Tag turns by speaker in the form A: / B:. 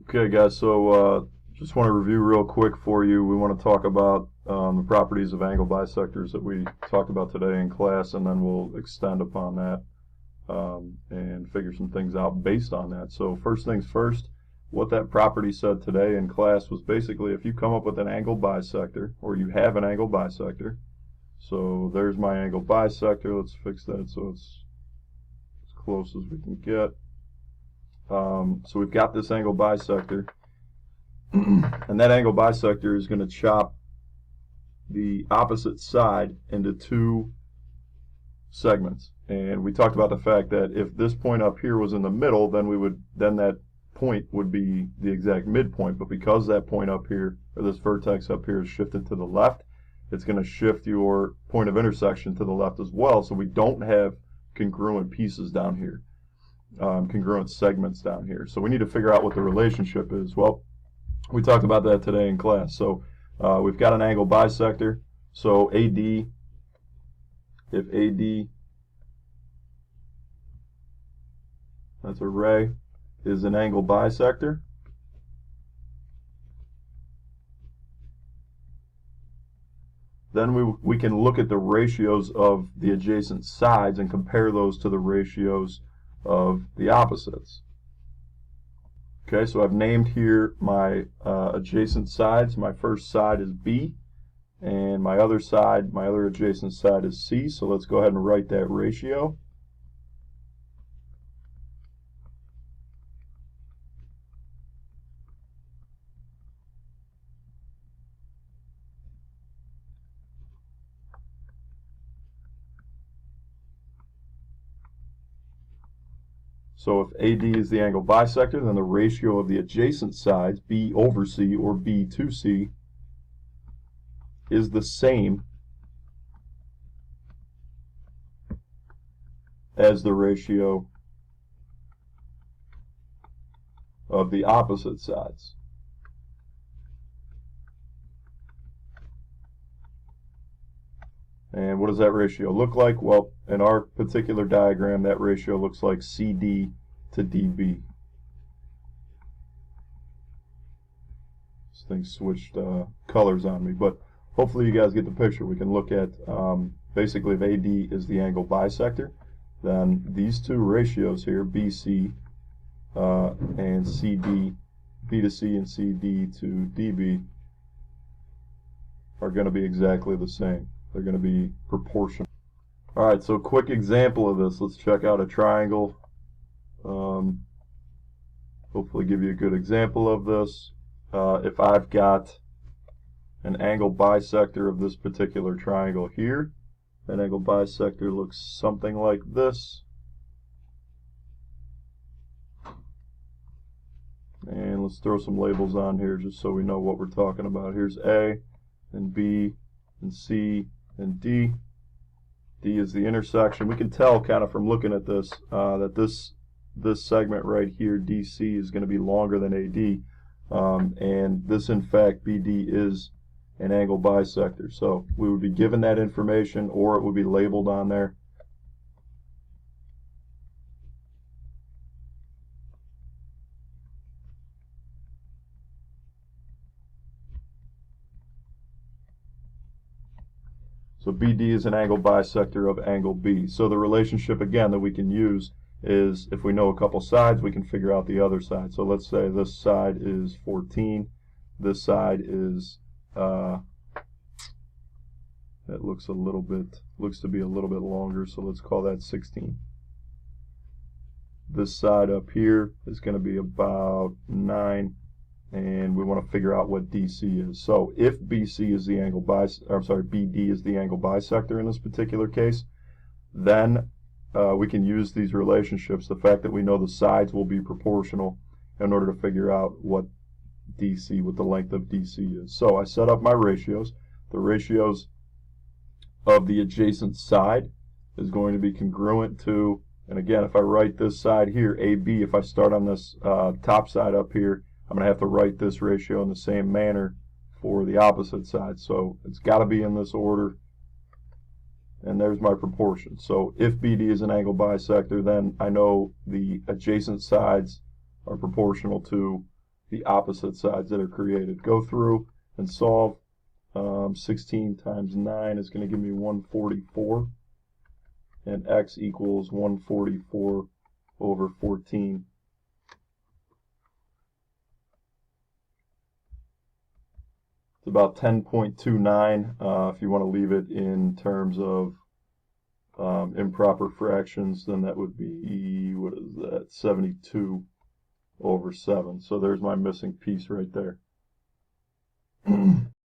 A: Okay, guys, so just want to review real quick for you. We want to talk about the properties of angle bisectors that we talked about today in class, and then we'll extend upon that and figure some things out based on that. So first things first, what that property said today in class was basically if you come up with an angle bisector, or you have an angle bisector, so there's my angle bisector. Let's fix that so it's as close as we can get. So we've got this angle bisector, and that angle bisector is going to chop the opposite side into two segments. And we talked about the fact that if this point up here was in the middle, then that point would be the exact midpoint. But because that point up here, or this vertex up here, is shifted to the left, it's going to shift your point of intersection to the left as well. So we don't have congruent pieces down here. Congruent segments down here. So we need to figure out what the relationship is. Well, we talked about that today in class. So we've got an angle bisector. So AD, if AD, that's a ray, is an angle bisector, then we can look at the ratios of the adjacent sides and compare those to the ratios of the opposites. Okay, so I've named here my adjacent sides. My first side is B, and my other adjacent side is C. So let's go ahead and write that ratio. So if AD is the angle bisector, then the ratio of the adjacent sides, B over C or B to C, is the same as the ratio of the opposite sides. And what does that ratio look like? Well, in our particular diagram, that ratio looks like CD to DB. This thing switched colors on me, but hopefully you guys get the picture. We can look at basically if AD is the angle bisector, then these two ratios here, BC and CD, B to C and CD to DB, are going to be exactly the same. They're going to be proportional. Alright, so quick example of this. Let's check out a triangle. Hopefully give you a good example of this. If I've got an angle bisector of this particular triangle here, that angle bisector looks something like this. And let's throw some labels on here just so we know what we're talking about. Here's A and B and C and D. D is the intersection. We can tell kind of from looking at this that this segment right here, DC, is going to be longer than AD. And this, in fact, BD is an angle bisector. So we would be given that information, or it would be labeled on there. So BD is an angle bisector of angle B. So the relationship, again, that we can use is if we know a couple sides, we can figure out the other side. So let's say this side is 14. This side is, that looks to be a little bit longer, so let's call that 16. This side up here is going to be about 9. And we want to figure out what DC is. So if BC is the angle BD is the angle bisector in this particular case, then we can use these relationships, the fact that we know the sides will be proportional, in order to figure out what the length of DC is. So I set up my ratios. The ratios of the adjacent side is going to be congruent to, and again, if I write this side here, AB, if I start on this top side up here, I'm going to have to write this ratio in the same manner for the opposite side. So it's got to be in this order. And there's my proportion. So if BD is an angle bisector, then I know the adjacent sides are proportional to the opposite sides that are created. Go through and solve. 16 times 9 is going to give me 144, and x equals 144 over 14. It's about 10.29. If you want to leave it in terms of improper fractions, then that would be, what is that, 72 over 7. So there's my missing piece right there.